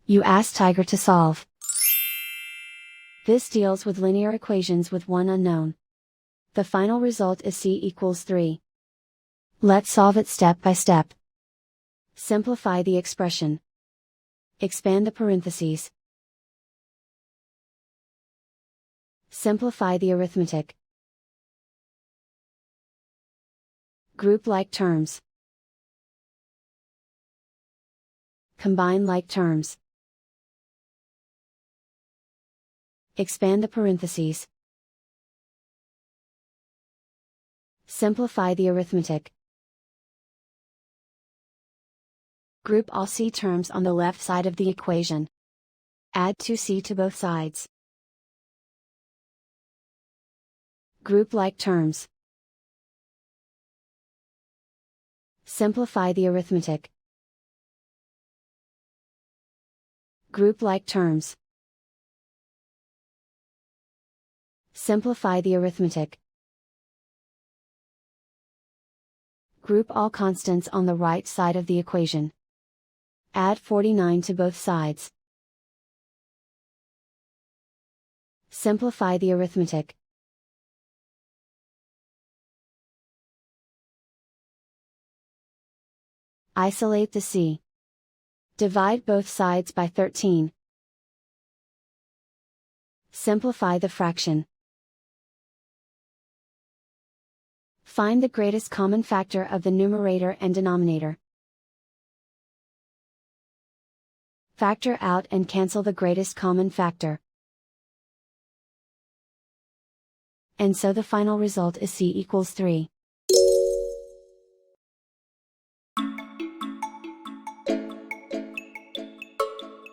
You ask Tiger to solve. This deals with linear equations with one unknown. The final result is c equals 3. Let's solve it step by step. Simplify the expression. Expand the parentheses. Simplify the arithmetic. Group like terms. Combine like terms. Expand the parentheses. Simplify the arithmetic. Group all c terms on the left side of the equation. Add 2c to both sides. Group like terms. Simplify the arithmetic. Group like terms. Simplify the arithmetic. Group all constants on the right side of the equation. Add 49 to both sides. Simplify the arithmetic. Isolate the c. Divide both sides by 13. Simplify the fraction. Find the greatest common factor of the numerator and denominator. Factor out and cancel the greatest common factor. And so the final result is c equals 3.